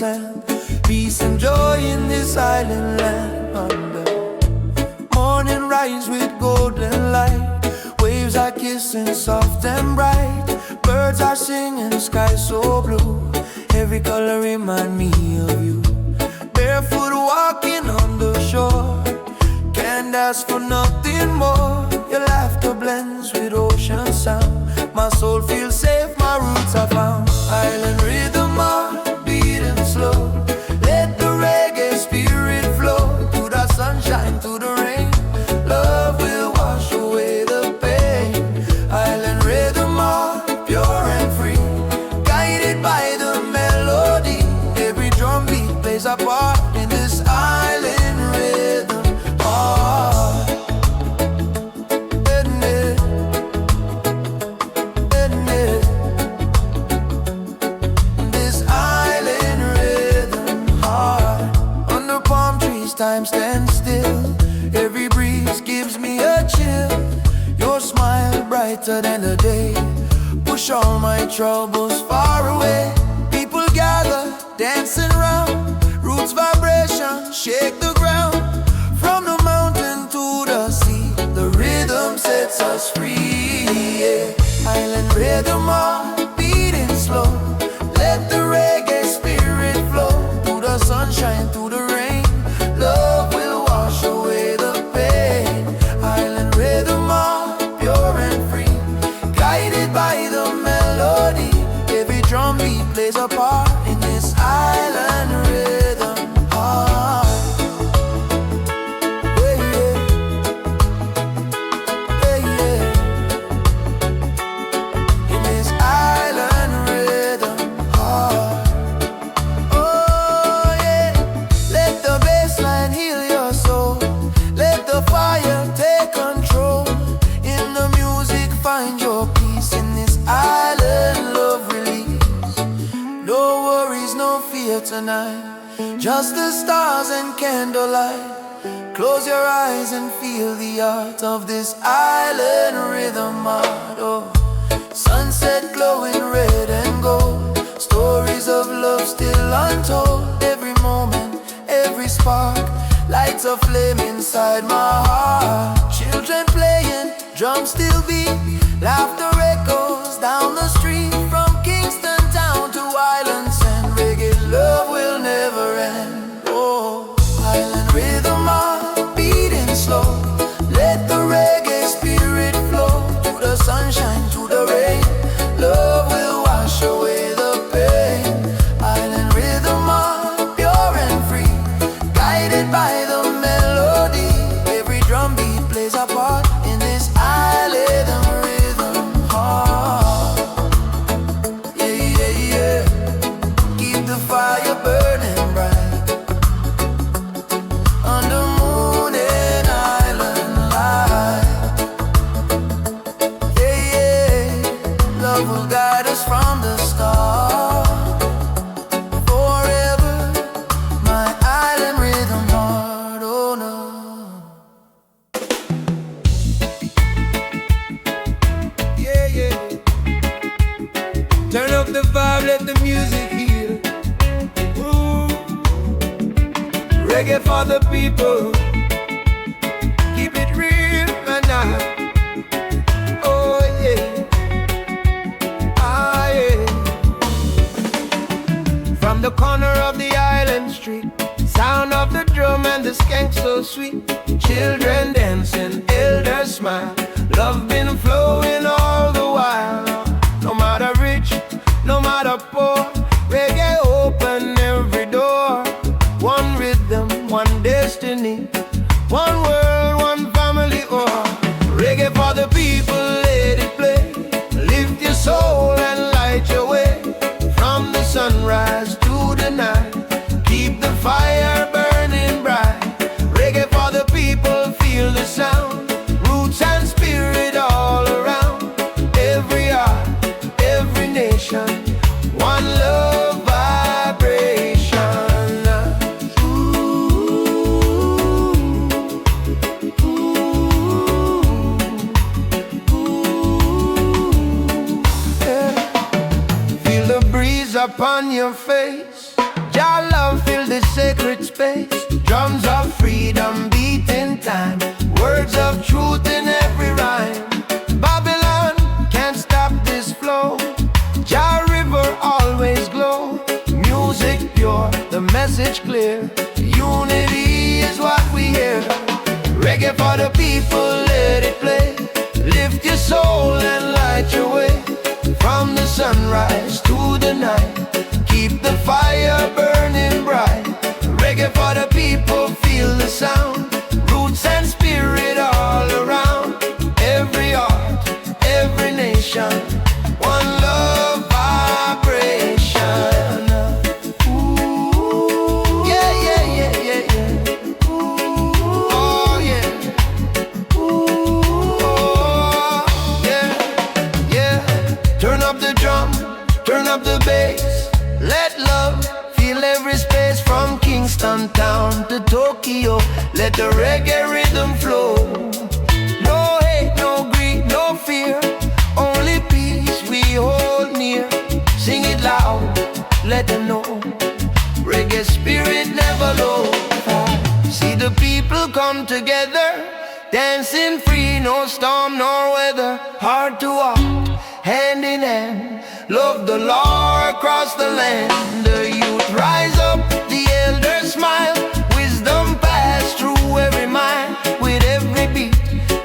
sand. Peace and joy in this island land. Under morning rise with golden light, waves are kissing soft and bright, birds are singing, sky so blue. Every color remind me of you. Barefoot walking on the shore, can't ask for nothing more. Your laughter blends with ocean sound. My soul feels safe, my roots are found. Island rhythm heart beating slow. Let the reggae spirit flow. Through the sunshine, through the rain, love will wash away the pain. Island rhythm heart pure and free, guided by the melody. Every drum beat plays a part in this island rhythm heart. Time stands still, every breeze gives me a chill. Your smile brighter than the day, push all my troubles far away. People gather, dancing round, roots vibration shake the ground. From the mountain to the sea, the rhythm sets us free, yeah. Island rhythm heart beating slow. Let the reggae spirit flow. Through the sunshine, through the rain, love will wash away the pain. Island rhythm heart pure and free, guided by the melody. Every drum beat plays a part in this island rhythm heart. Yeah, yeah. Yeah, yeah. In this island rhythm heart. Oh yeah. Let the bassline heal your soul. Let the fire take control. In the music find your peace. In this island love release. No worries, no fear tonight, just the stars and candlelight. Close your eyes and feel the art of this island rhythm art. Oh, sunset glowing red and gold, stories of love still untold. Every moment, every spark lights a flame inside my heart. Children playing, drums still beat, laughter echoes down the street. From Kingston town to island sand, reggae love will never end. Oh, island rhythm heart beating slow. Let the reggae spirit flow. Through the sunshine, through the rain, love will wash away the pain. Island rhythm heart pure and free, guided by the melody. Every drum beat plays a part in this island rhythm heart. Yeah, yeah, yeah. Keep the fire burning bright under moon and island light. Yeah, yeah. Love will guide us from the start. Forever, my island rhythm heart. Oh no. Yeah, yeah. Turn up the vibe, let the music heal. Ooh. Reggae for the people, keep it real, man. Oh yeah, ah yeah. From the corner of the island street, sound of the drum and the skank so sweet. Children dancing, elders smile, love been flowing all the while. No matter rich, no matter poor, reggae open every door. One rhythm, one destiny, one world, one family. Oh, reggae for the people, let it play. Lift your soul and light your way. From the sunrise to the night, keep the fire burning bright. Reggae for the people, feel the sound. Roots and spirit all around. Every heart, every nation, one love vibration. Upon your face, Jah love fill this sacred space. Drums of freedom beat in time. Words of truth in every rhyme. Babylon can't stop this flow. Jah river always glow. Music pure, the message clear. Unity is what we hear. Reggae for the people, let it play. Lift your soul and light your way. From the sunrise to the night, keep the fire burning bright. Reggae for the people, feel the sound. Roots and spirit all around. Every art, every nation, one love vibration. Ooh, yeah, yeah, yeah, yeah, yeah. Ooh, oh, yeah. Ooh, oh, yeah, yeah. Turn up the drum, turn up the bass. Let love fill every space. From Kingston town to Tokyo, let the reggae rhythm flow. No hate, no greed, no fear, only peace we hold near. Sing it loud, let them know. Reggae spirit never low. See the people come together, dancing free, no storm nor weather. Heart to heart, hand in hand, love the law across the land. The youth rise up, the elders smile. Wisdom pass through every mind. With every beat,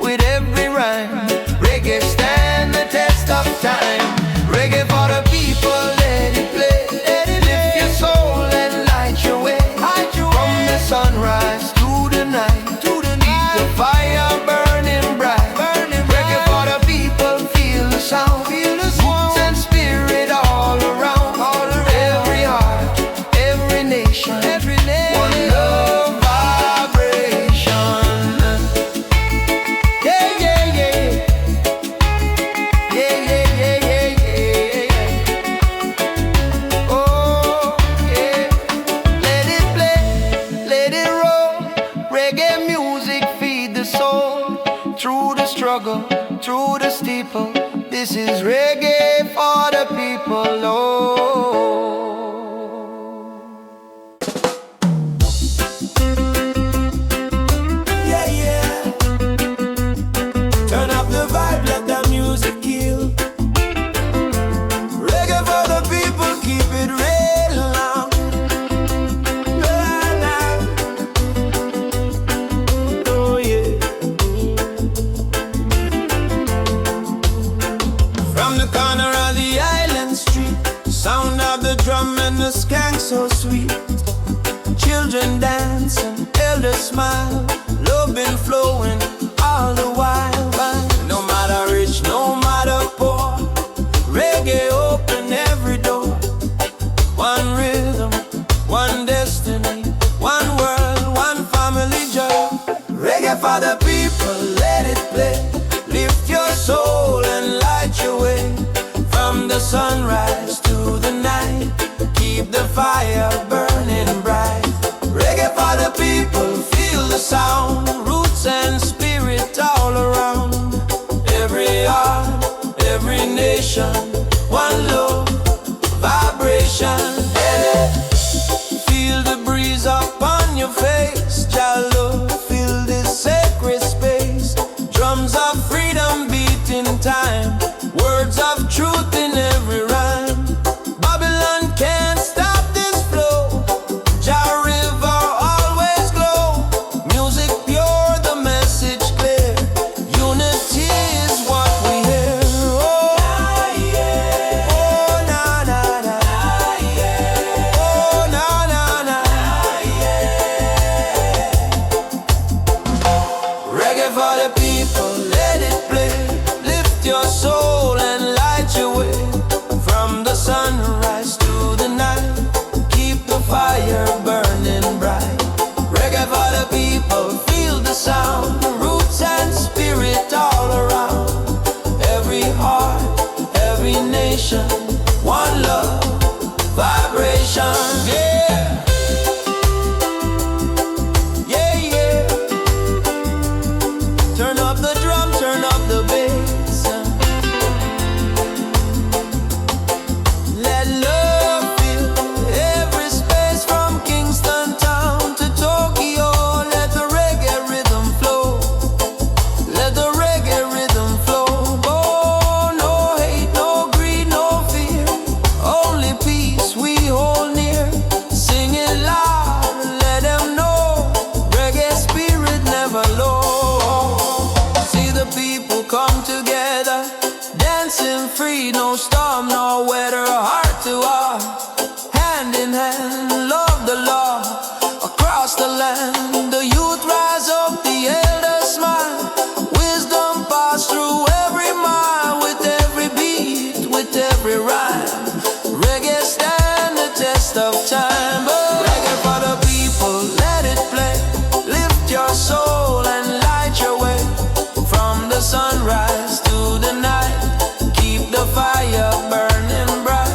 with every rhyme, reggae stand the test of time. Reggae for the people, let it play. Let it lift your soul and light your way. From the sunrise to the night, keep the fire burning bright. Reggae for the people, feel the sound. Roots and spirit all around. Every heart, every nation, one love vibration. Yeah, yeah, yeah. Yeah, yeah, yeah, yeah, yeah. Oh, yeah. Let it play, let it roll. Reggae music feed the soul. Through the struggle, through the steeple, this is reggae for the people. Oh. Yeah, yeah. Turn up the vibe, let the music kill. Reggae for the people, keep it real now. Oh yeah. From the corner of the island street, sound of the drum and the skank so sweet. Children dancing, elders smile, love been flowing all the while. No matter rich, no matter poor, reggae open every door. One rhythm, one destiny, one world, one family joy. Reggae for the people, let it play. Lift your soul and light your way. From the sunrise to the night, keep the fire burning bright. Reggae for the people, feel the sound. Roots and spirit all around. Every heart, every nation, one love vibration. Yeah. Feel the breeze up on your face. Jah love, feel this sacred space. Drums of freedom beat in time. Words of truth in every rhyme. Babylon can't stop this flow. Jah river always glow. Music pure, the message clear. Unity is what we hear. Oh, yeah. Oh, na na na. Yeah. Oh, na na na. Yeah. Reggae for the people, let it play. Lift your soul and light your way. From the sunrise to the night, keep the fire burning bright. Reggae for the people, feel the sound. Roots and spirit all around. Every heart, every nation, one love vibration. Yeah. Yeah, yeah. Turn up the drum, turn up the bass. Let love fill every space. free, no storm, no weather, heart to heart, hand in hand, love the law. Across the land, the youth rise up, the elders smile. Wisdom pass through every mile, with every beat, with every rhyme. Reggae stand the test of time, but reggae for the people, let it play. Lift your soul and light your way. From the sunrise to the night, keep the fire burning bright.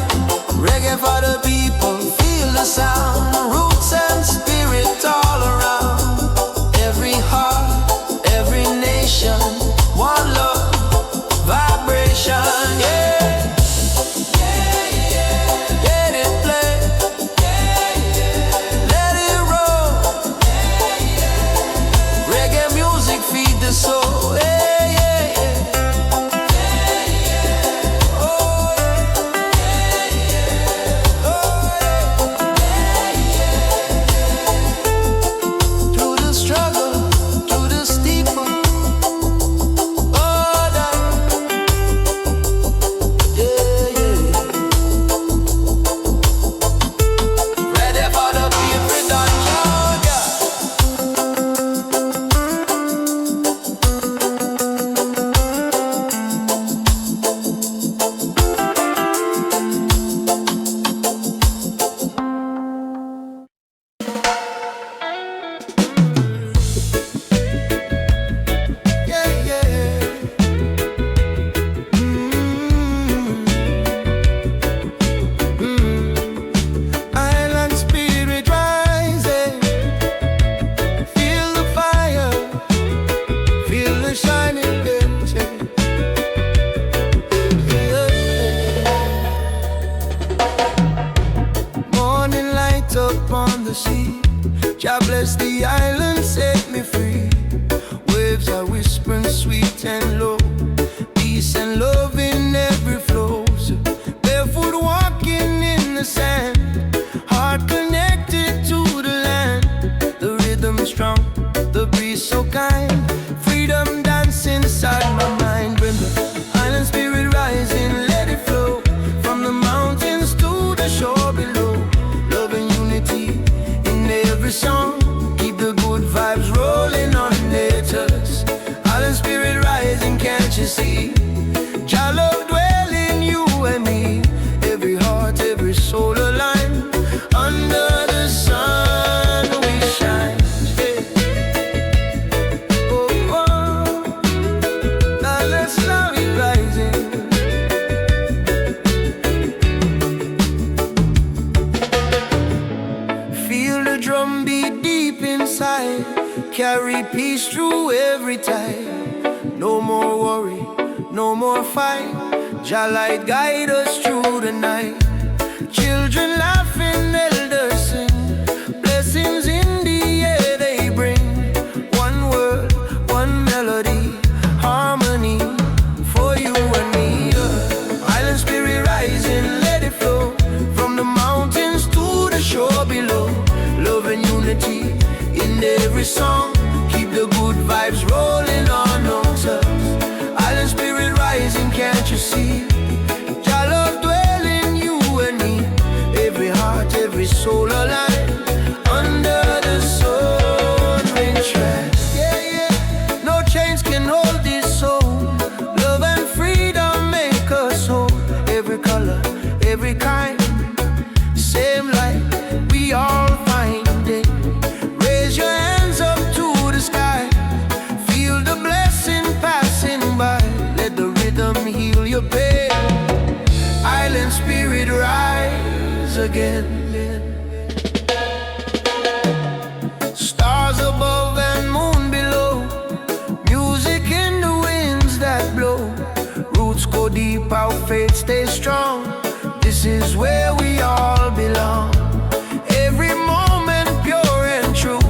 Reggae for the people, feel the sound, roots and spirit all around. Every heart, every nation, one love, vibration, yeah. Let it play, let it roll. Reggae music feed the soul, yeah. Upon the sea, Jah bless the island, set me free. Waves are whispering sweet and low, peace and love in every flow. So barefoot walking in the sand, heart connected to the land. The rhythm is strong, the breeze so kind, freedom dance inside my mind. When the island spirit rising, let it flow from the mountains to the shore below. Every song, keep the good vibes rolling on us. Island spirit rising, can't you see? Jah love dwell in you and me. Every heart, every soul aligned. Under the sun we shine. Yeah. Oh, oh. Now let's love it rising. Feel the drum beat deep inside, carry peace through every tide. No more worry, no more fight, Jah light guide us through the night. Children laughing, elders sing, blessings in the air they bring. One word, one melody, harmony for you and me. Island spirit rising, let it flow from the mountains to the shore below. Love and unity in every song, keep the good vibes rolling on us. Island spirit rising, can't you see? Jah love dwell in you and me. Every heart, every soul aligned. Under the sun we shine. Yeah, yeah. No chains can hold this soul. Love and freedom make us whole. Every color, every kind, same light, we all find it. Raise your hands up to the sky, feel the blessing passing by. Let the rhythm heal your pain. Island spirit rise again. Stars above and moon below, music in the winds that blow. Roots go deep, our faith stays strong. This is where we all belong. Every moment pure and true,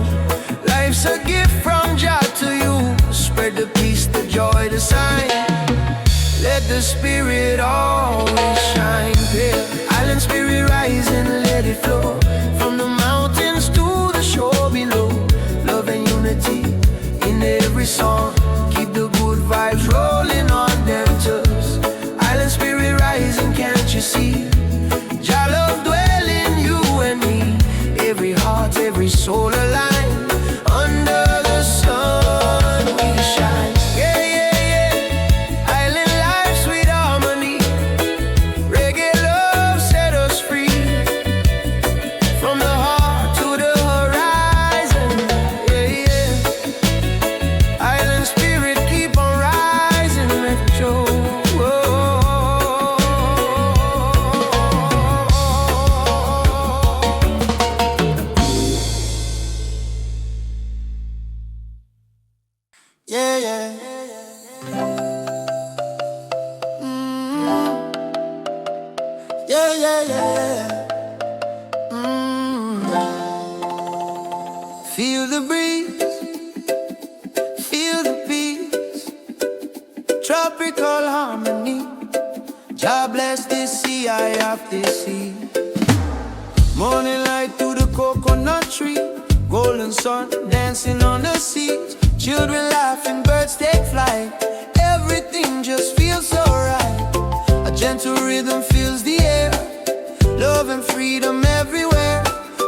life's a gift from Jah to you. Spread the peace, the joy, the sign. Let the spirit always shine. Yeah. Island spirit rising, let it flow from the mountains to the shore below. Love and unity in every song, keep the good vibes rolling on them toes. Island spirit sea. Jah love dwell in you and me. Every heart, every soul aligned. Under the sun we shine. Yeah, yeah, yeah. Island life, sweet harmony. Reggae love set us free. From the heart to the horizon. Yeah, yeah. Island spirit keep on rising. Retro. Yeah, yeah. Yeah, yeah, yeah. Feel the breeze, feel the peace, tropical harmony. Jah bless this sea, I have this sea. Morning light through the coconut tree, golden sun dancing on the seas. Children laughing, birds take flight. Everything just feels so right. A gentle rhythm fills the air. Love and freedom everywhere.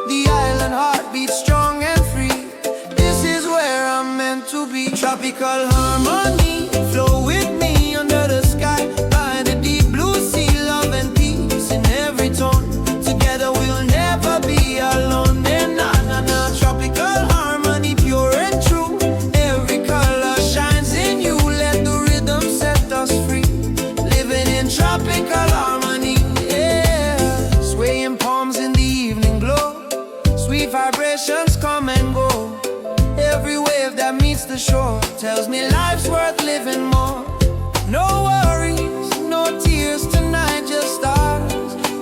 The island heart beats strong and free. This is where I'm meant to be. Tropical harmony, flow with me under the sky. By the deep blue sea, love and peace in every tone. Together we'll never be alone. Na na na, tropical harmony, pure and true. Every color shines in you. Let the rhythm set us free. Living in tropical harmony, yeah. Swaying palms in the evening glow. Sweet vibrations come and go. Every wave that meets the shore tells me life's worth living more. No worries, no tears tonight, just stars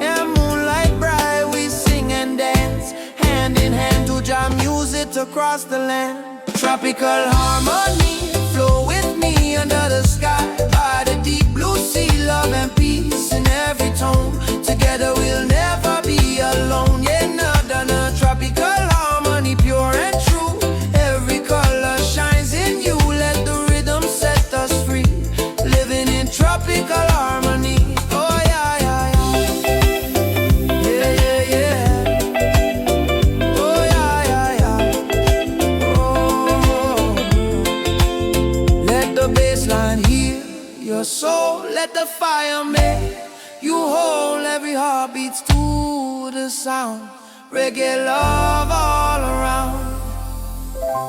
and moonlight bright. We sing and dance, hand in hand to jam music across the land. Tropical harmony, flow with me under the sky. By the deep blue sea, love and peace in every tone. Together we'll never be alone. Yeah, na na, tropical harmony, pure and true. Every color shines in you. Let the rhythm set us free. Living in tropical harmony. Oh yeah, yeah, yeah. Yeah, yeah, yeah. Oh yeah, yeah, yeah. Oh. Let the bassline heal your soul. Let the fire make you whole. Every heart beats to the sound. Reggae love all around.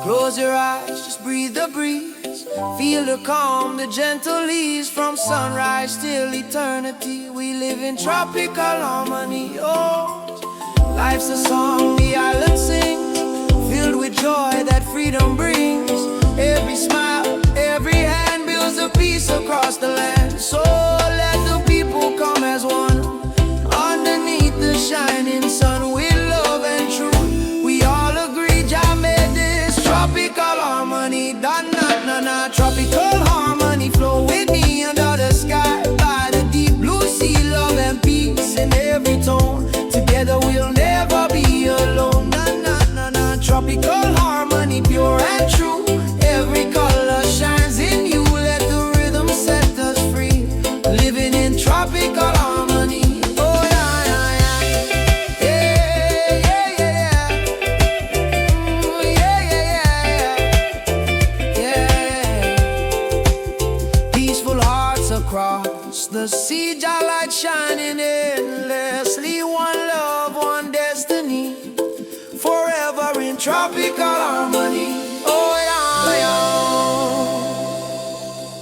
Close your eyes, just breathe the breeze. Feel the calm, the gentle ease. From sunrise till eternity, we live in tropical harmony. Oh, life's a song the island sings, filled with joy that freedom brings. Every smile, every hand builds a peace across the land. So let the people come as one, underneath the shining sun, with love and truth. We all agree Jah made this tropical harmony. Da na na na, tropical harmony, flow with me under the sky. By the deep blue sea, love and peace in every tone. Together we'll never be alone. Na na na na, tropical harmony, pure and true. Every color shines in you. Let the rhythm set us free. Living in tropical harmony. Oh yeah, yeah, yeah. Yeah, yeah, yeah. Ooh, yeah, yeah, yeah. Peaceful hearts across the sea. Jah light shining endlessly. One love, one destiny. Forever in tropical harmony. Oh yeah, yeah.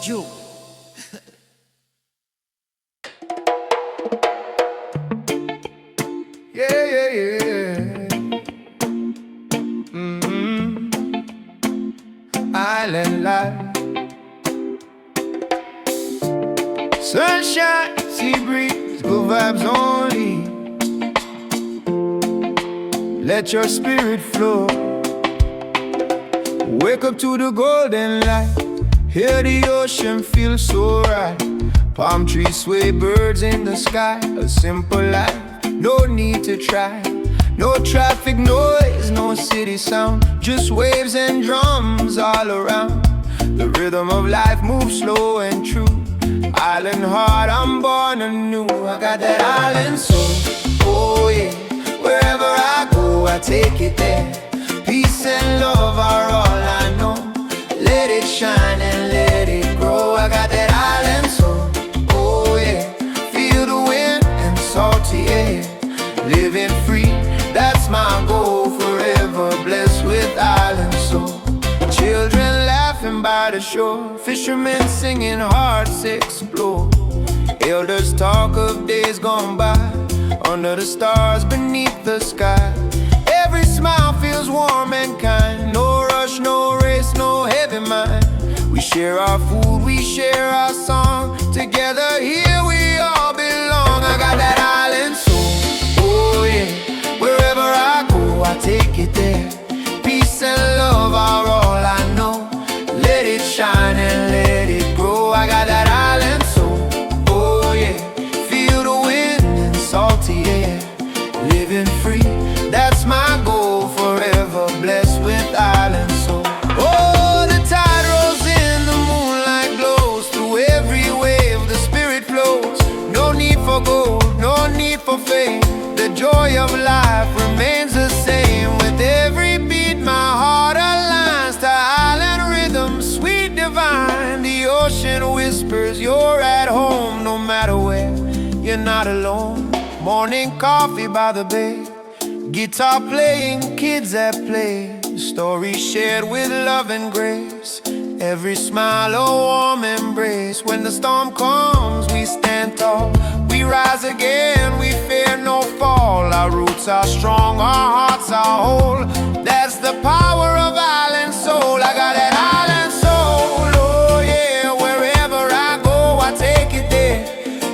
You. Yeah, yeah, yeah. Island life. Sunshine, sea breeze, good vibes only. Let your spirit flow. Wake up to the golden light. Hear the ocean, feel so right. Palm trees sway, birds in the sky. A simple life, no need to try. No traffic noise, no city sound. Just waves and drums all around. The rhythm of life moves slow and true. Island heart, I'm born anew. I got that island soul, oh yeah. Wherever I go, I take it there. Peace and love are all I know. Let it shine and let it grow. I got that island soul, oh yeah. Feel the wind and salty air. Living free, that's my goal. Forever blessed with island soul. Children laughing by the shore, fishermen singing, hearts explore. Elders talk of days gone by, under the stars beneath the sky. Every smile feels warm and kind. No rush, no race, no heavy mind. We share our food, we share our song. Together here we all belong. I got that island soul, oh yeah. Wherever I go, I take it there. Peace and love are all I know. Let it shine and let it grow. I got that island soul, oh yeah. Feel the wind and salty air. Living free, that's my goal. Forever blessed with island soul. Oh, the tide rolls in, the moonlight glows. Through every wave the spirit flows. No need for gold, no need for fame. The joy of life remains the same. With every beat my heart aligns to island rhythm, sweet divine. The ocean whispers you're at home. No matter where, you're not alone. Morning coffee by the bay, guitar playing, kids at play. Stories shared with love and grace. Every smile a warm embrace. When the storm comes, we stand tall. We rise again, we fear no fall. Our roots are strong, our hearts are whole. That's the power of island soul. I got that island soul, oh yeah. Wherever I go, I take it there.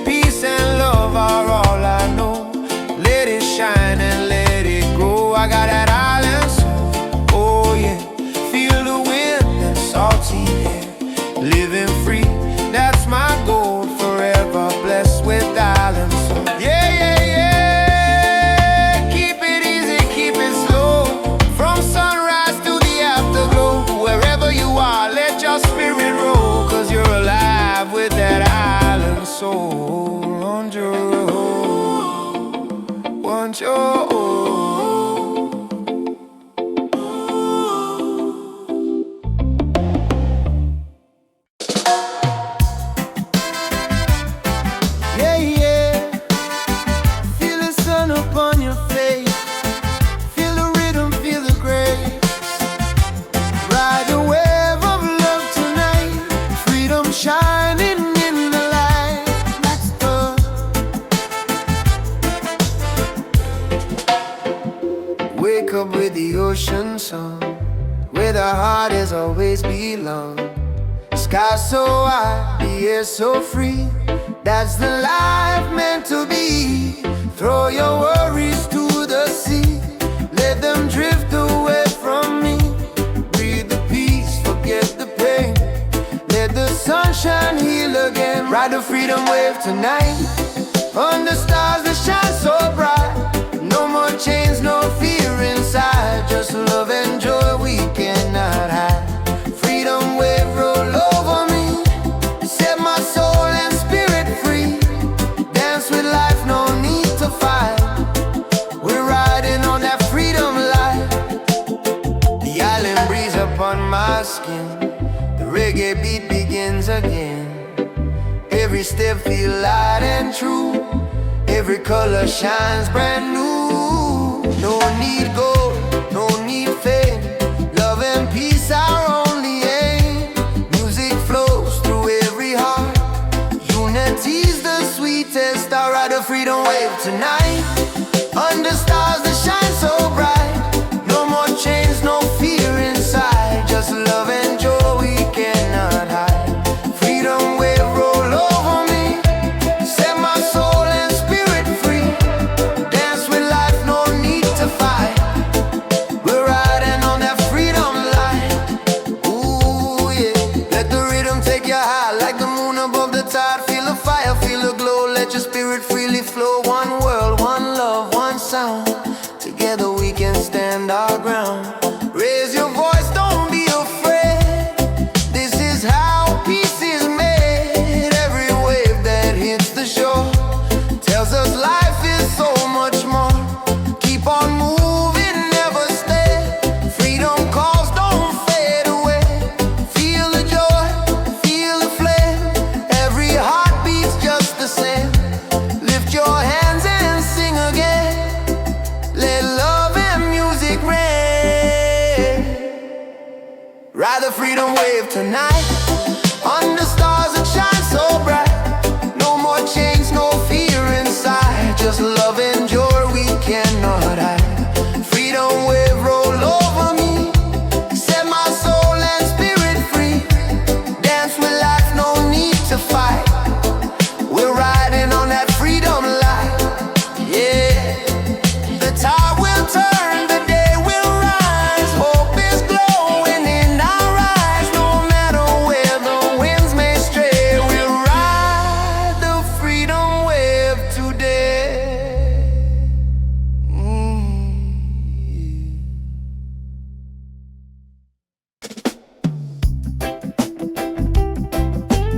Peace and love are all I know. Let it shine and let it grow. I got that island soul, oh yeah. Feel the wind and salty air. Living free, that's my goal. Forever blessed with island soul. Yeah, yeah, yeah. Keep it easy, keep it slow. From sunrise to the afterglow. Wherever you are, let your spirit roll. Cause you're alive with that island soul. On your road, want your own. Wake up with the ocean song, where the heart has always belonged. Sky so wide, the air so free. That's the life meant to be. Throw your worries to the sea. Let them drift away from me. Breathe the peace, forget the pain. Let the sunshine heal again. Ride the freedom wave tonight. Under stars that shine so bright. No more chains, no fear inside. Just love and joy we cannot hide. Freedom wave roll over me. Set my soul and spirit free. Dance with life, no need to fight. We're riding on that freedom light. The island breeze upon my skin. The reggae beat begins again. Every step feel light and true. Every color shines brand new. No need gold, no need fame. Love and peace our only aim. Music flows through every heart. Unity's the sweetest. I ride a freedom wave tonight. Under stars that shine so bright. No more chains, no fear inside. Just love and joy we cannot hide. Freedom wave roll over me. Set my soul and spirit free. Dance with life, no need to fight. We're riding on that freedom light. Ooh yeah. Let the rhythm take you high, like the moon above the tide. Feel the fire, feel the glow. Let your spirit freely flow. One world, one love, one sound. Together we can stand our ground. Raise your voice, don't be afraid. This is how peace is made. Every way wave tonight. Under stars that shine so bright. No more chains, no fear inside. Just love and joy we cannot hide. Freedom wave roll over me. Set my soul and spirit free. Dance with life, no need to fight. We're riding on that freedom light. Yeah. The tide will turn, the day will rise. Hope is glowing in our eyes. No matter where the winds may stray, we'll ride the freedom wave today.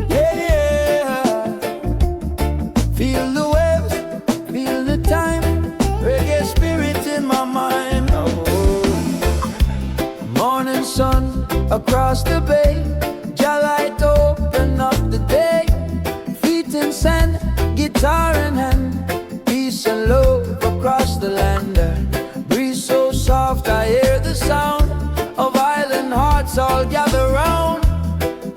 Yeah. Feel the waves, feel the time. Reggae spirit in my mind. Morning sun across the bay. Jah light open up the day. Feet in sand, guitar in hand. Peace and love across the land. Breeze so soft I hear the sound of island hearts all gather round.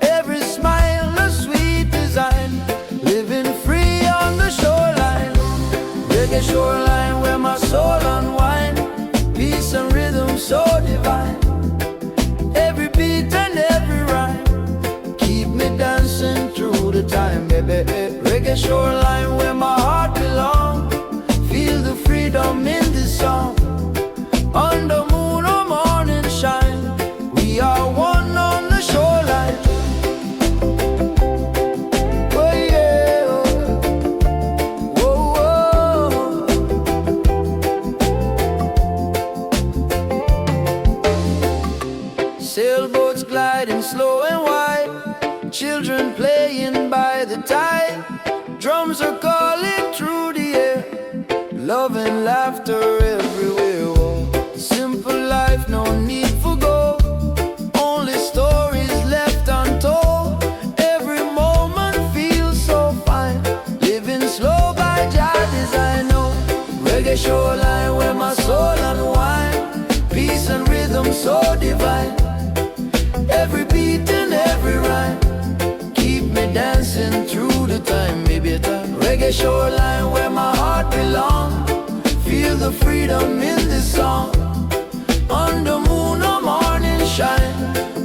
Every smile a sweet design. Living free on the shoreline. Reggae shoreline where my soul unwind. Peace and rhythm so divine. Every beat and every rhyme keep me dancing through the time, baby. Reggae shoreline where my heart belong. Feel the freedom in this song. On the moon or morning shine, we are one on the shoreline. Oh yeah. Whoa, whoa. Sailboats gliding slow and wide. Children playing by the tide. Drums are calling through the air. Love and laughter everywhere. Oh, simple life, no need for gold. Only stories left untold. Every moment feels so fine. Living slow by Jah design. Oh, reggae shoreline where my soul unwind. Peace and rhythm so divine. Every beat and every rhyme keep me dancing through the time, maybe a time. Reggae shoreline where my heart belongs. Feel the freedom in this song. On the moon or morning shine,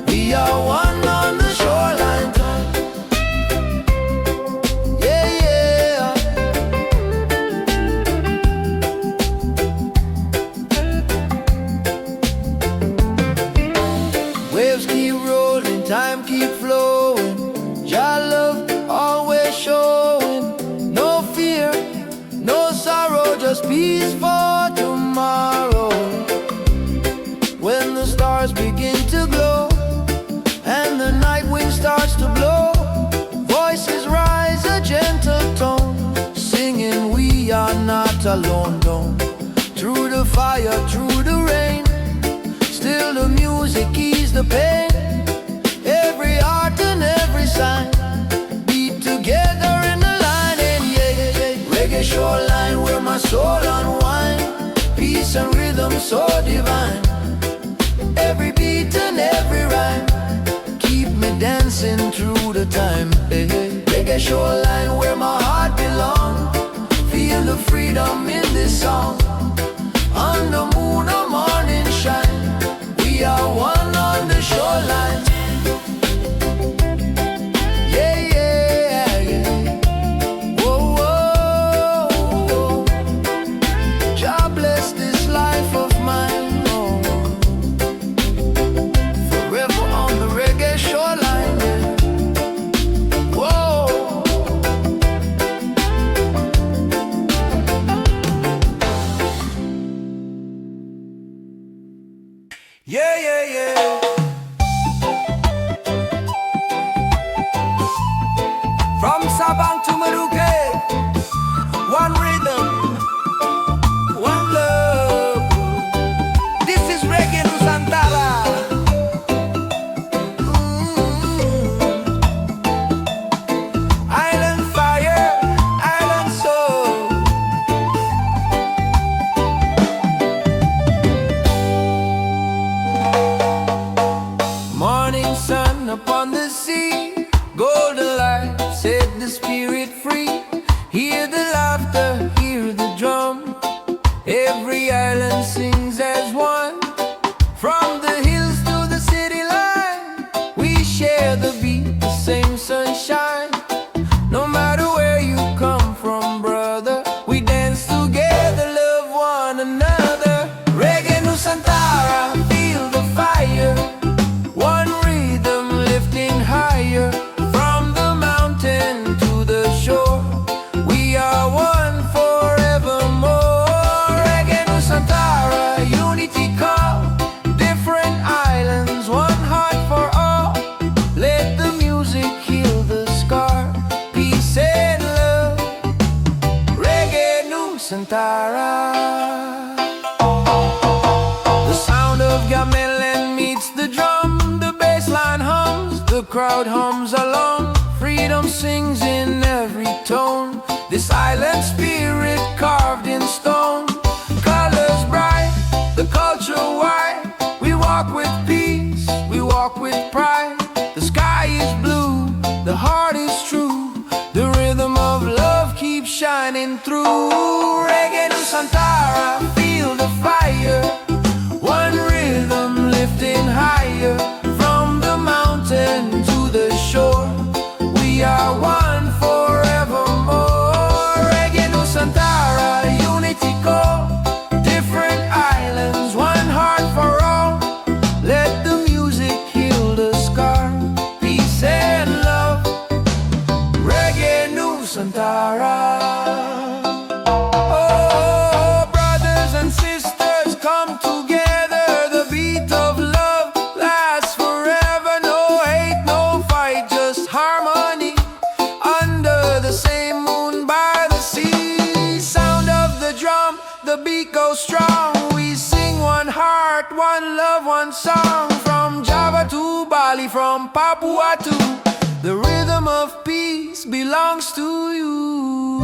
we are one on the shoreline. Yeah, yeah. Waves keep rolling, time keep flowing. Jah love always showing. No fear, no sorrow, just peace for tomorrow. When the stars begin to glow and the night wind starts to blow, voices rise a gentle tone, singing we are not alone. Don't. Through the fire, through the rain, still the music ease the pain. Every art and every sign beat together in the line. And yeah, yeah, yeah. Reggae shoreline where my soul unwind. Peace and rhythm so divine. Every beat and every rhyme keep me dancing through the time. Hey, hey. Reggae shoreline where my heart belongs. Feel the freedom in this song. On the moon or morning shine, we are one on the shoreline. Yeah, yeah, yeah. Whoa, whoa, whoa. Jah bless this life of mine. Oh. Forever on the reggae shoreline. Yeah. Whoa. the laughter, hear the drum. Every island sings as one. From the hills to the city line, we share the beat, the same sunshine. No matter where you come from, brother, we dance together, love one another. Raggae Nusantara, feel the fire. One rhythm lifting higher. From the mountain to the shore, we are one forevermore. Raggae Nusantara, unity call. Different islands, one heart for all. Let the music heal the scar. Peace and love. Raggae Nusantara. The sound of gamelan meets the drum. The bass line hums, the crowd hums along. Freedom sings in every tone. This island spirit carved in stone. Colors bright, the culture wide. We walk with peace, we walk with pride. The sky is blue, the heart is true. The rhythm of love keeps shining through. Raggae Nusantara, feel the fire. One rhythm lifting higher. From the mountain to the shore, we are one forevermore. Raggae Nusantara, unity call. Different islands, one heart for all. Let the music heal the scar. Peace and love. Raggae Nusantara. Oh, brothers and sisters, come together. The beat of love lasts forever. No hate, no fight, just harmony. Under the same moon by the sea. Sound of the drum, the beat goes strong. We sing one heart, one love, one song. From Java to Bali, from Papua to the rhythm of peace belongs to you.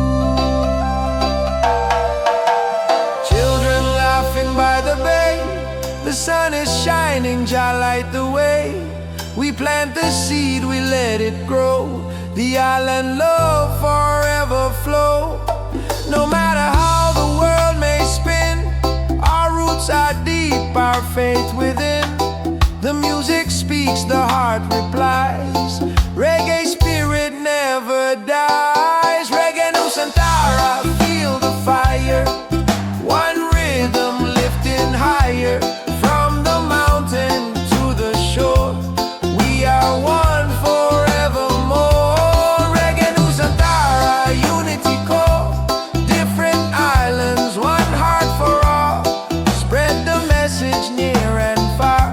Children laughing by the bay. The sun is shining, Jah light the way. We plant the seed, we let it grow. The island love forever flow. No matter how the world may spin, our roots are deep, our faith within. The music speaks, the heart replies. Reggae spirit never dies. Raggae Nusantara, feel the fire. One rhythm lifting higher. From the mountain to the shore, we are one forevermore. Raggae Nusantara, unity call. Different islands, one heart for all. Spread the message near and far.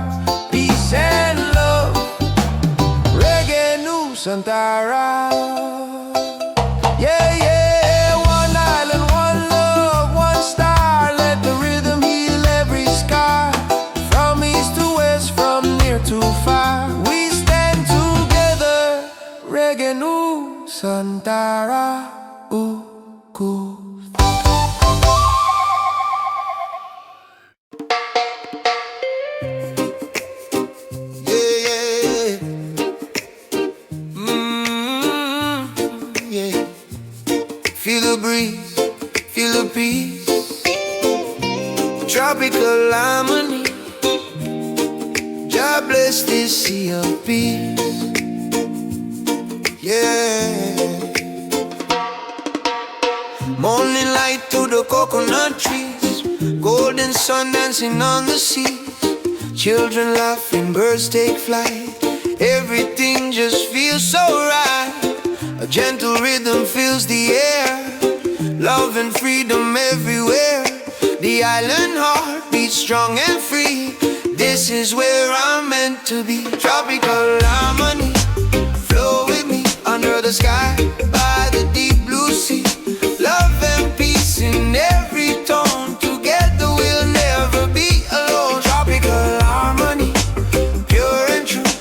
Peace and love. Raggae Nusantara. Yeah, yeah, one island, one love, one star. Let the rhythm heal every scar. From east to west, from near to far, we stand together. Raggae Nusantara. Ooh, cool. Feel the breeze, feel the peace. Tropical harmony. God bless this sea of peace. Yeah. Morning light through the coconut trees. Golden sun dancing on the sea. Children laughing, birds take flight. Everything just feels so right. A gentle rhythm fills the air. Love and freedom everywhere. The island heart beats strong and free. This is where I'm meant to be. Tropical harmony. Flow with me under the sky by the deep blue sea. Love and peace in every tone. Together we'll never be alone. Tropical harmony, pure and true.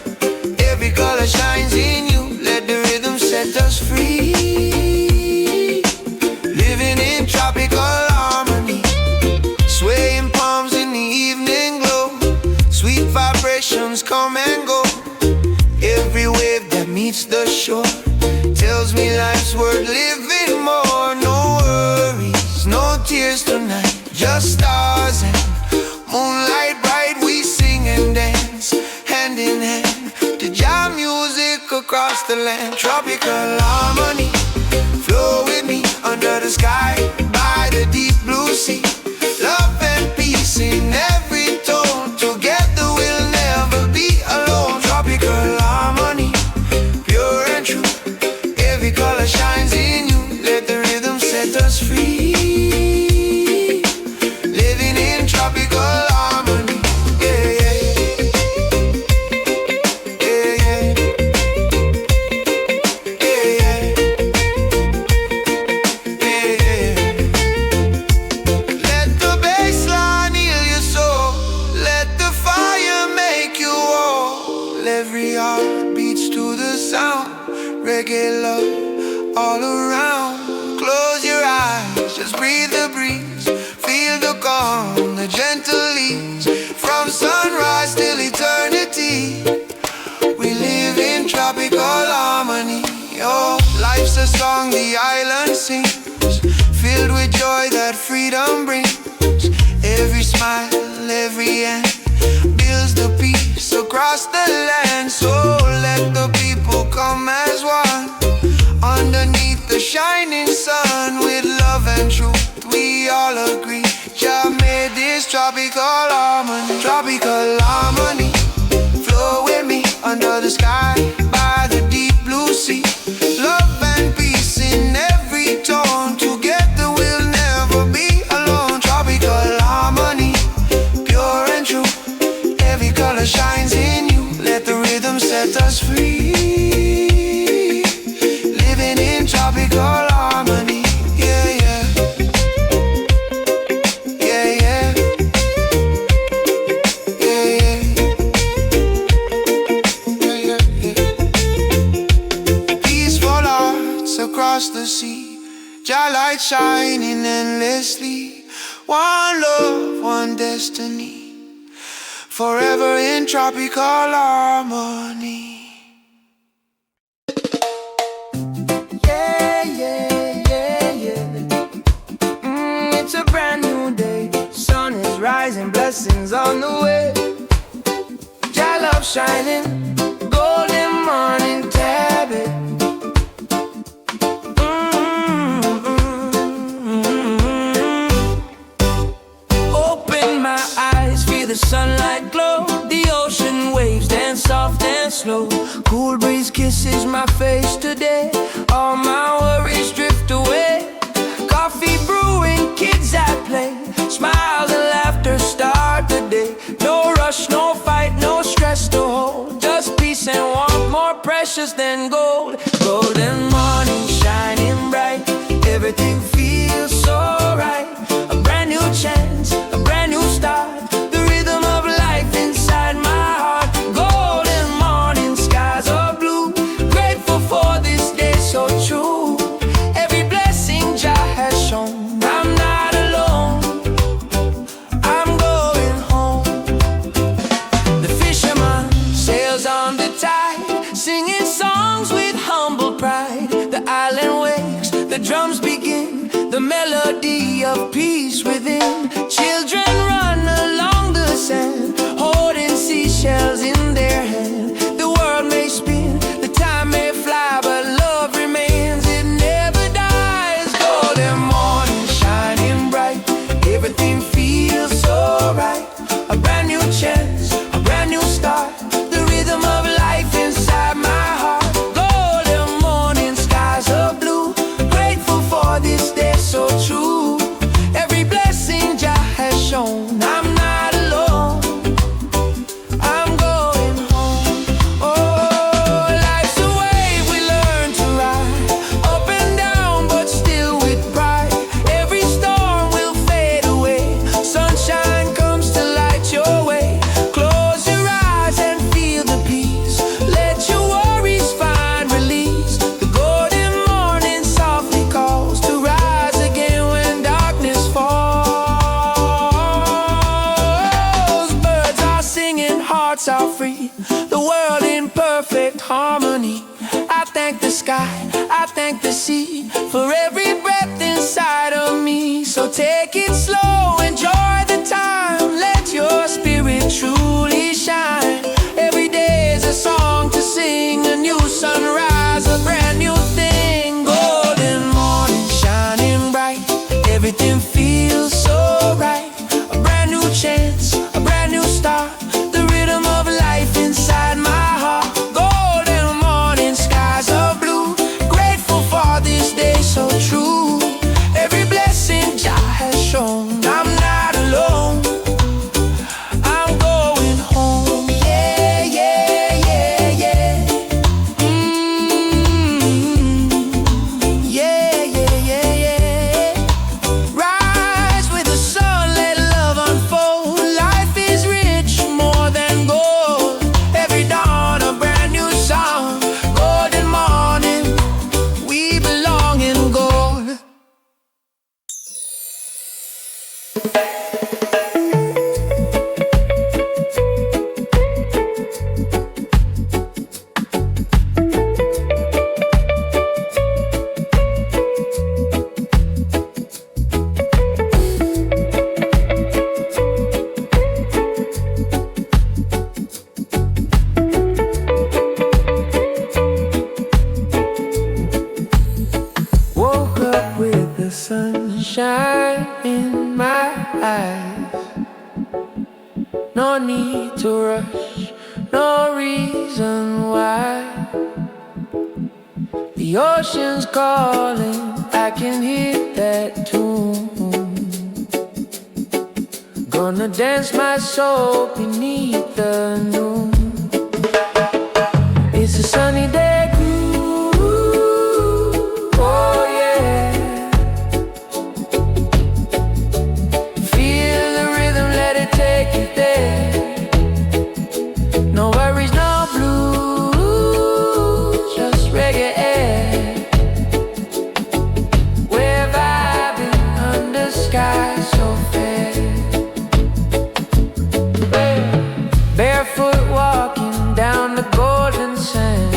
Every color shines in you. Let the rhythm set us free. Living in tropical harmony. Swaying palms in the evening glow. Sweet vibrations come and go. Every wave that meets the shore tells me the land. Tropical harmony, flow with me under the sky, by the deep blue sea. Love and peace in every tone, together we'll never be alone. Tropical harmony, pure and true, every color shines in you. Let the rhythm set us free, living in tropical harmony. Every heart beats to the sound, reggae love all around. Close your eyes, just breathe the breeze, feel the calm, the gentle ease. From sunrise till eternity, we live in tropical harmony. Oh, life's a song the island sings, filled with joy that freedom brings. Every smile, every end builds the peace across the land. So let the people come as one, underneath the shining sun. With love and truth we all agree, Jah made this tropical harmony. Tropical harmony, flow with me under the sky, by the deep blue sea. Love and peace in every tone, together we'll never be alone. Tropical harmony, pure and true, every color shines in you. Let the rhythm set us free, living in tropical harmony. Yeah, yeah. Yeah, yeah. Yeah, yeah. Yeah, yeah, yeah. Peaceful hearts across the sea, Jah light shining endlessly. One love, one destiny, forever in tropical harmony. Yeah, yeah, yeah, yeah. It's a brand new day, sun is rising, blessings on the way. Jah love shining, golden morning tablet. Open my eyes, feel the sunlight glow, the ocean waves dance soft and slow. Cool breeze kisses my face today, all my worries drift away. Coffee brewing, kids at play, smiles and laughter start the day. No rush, no fight, no stress to hold, just peace and warmth, more precious than gold. Golden morning shining bright, everything feels so right. A brand new chance, a brand new start, the rhythm of life inside my heart. Golden morning skies are blue, grateful for this day so true. Every blessing Jah has shown, I'm not alone, I'm going home. The fisherman sails on the tide, singing songs with humble pride. The island wakes, the drums begin, the melody of peace within. Children run along the sand, holding seashells in their hand. The world may spin, the time may fly, but love remains, it never dies. Golden morning shining bright, everything feels so right. A brand new chance, a brand new start, the rhythm of life inside my heart. Golden morning skies are blue, grateful for this day so true. Every blessing Jah has shown, I'm not alone, I'm going home. Oh, life's a wave we learn to ride, up and down but still with pride. Every storm will fade away, sunshine comes to light your way. Close your eyes and feel the peace, let your worries find release. The golden morning softly calls to rise again when darkness falls. Birds are singing, hearts are free, the world in perfect harmony. I thank the sky, I thank the sea, for every breath inside of me. So take it slow, enjoy the time, let your spirit truly shine. Every day is a song to sing, a new sunrise. Everything feels so right. A brand new chance, a brand new start. The rhythm of life inside my heart. Golden morning skies of blue. Grateful for this day so true. Every blessing Jah has shown. I'm not alone. I'm going home. Yeah, yeah, yeah, yeah. Yeah, yeah, yeah, yeah. Rise with the sun, let love unfold. Life is rich, more than gold. Every dawn a brand new song. Golden morning, we belong in gold. Woke up with the sunshine in my eyes. No need to rush, no reason why. The ocean's calling, I can hear that tune. Gonna dance my soul beneath the noon. It's a sunny day. Oh yeah. Feel the rhythm, let it take you there. No worries, no blues, just reggae air. We're vibing under sky so fair. Barefoot walking down the golden sand.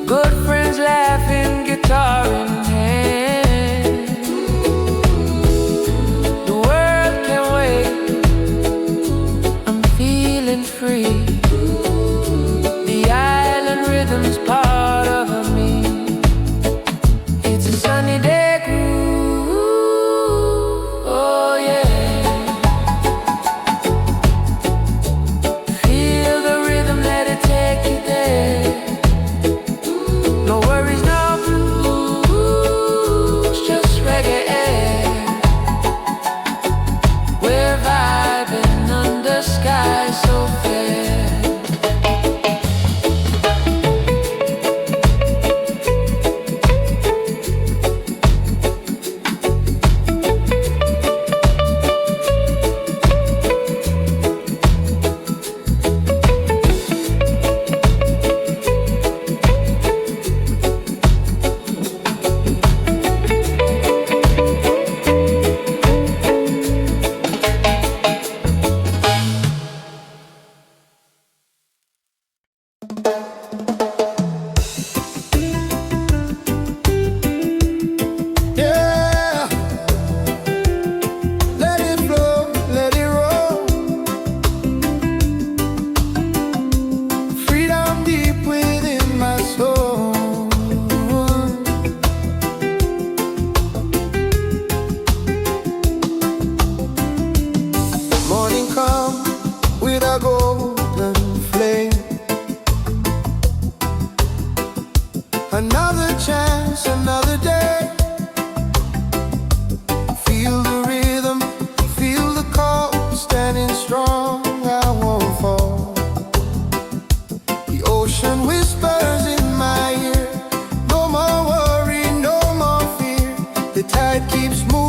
Good friends laughing, guitar in hand. The world can wait, I'm feeling free. The island rhythm's part of me. It's a sunny day groove, oh yeah. Feel the rhythm, let it take you there. No worries, no blues, just reggae air. We're vibing under sky so fair. Yeah, let it flow, let it roll. Freedom deep within my soul. Morning come with a golden flame. Another chance, another day. Feel the rhythm, feel the call. Standing strong, I won't fall. The ocean whispers in my ear. No more worry, no more fear. The tide keeps moving.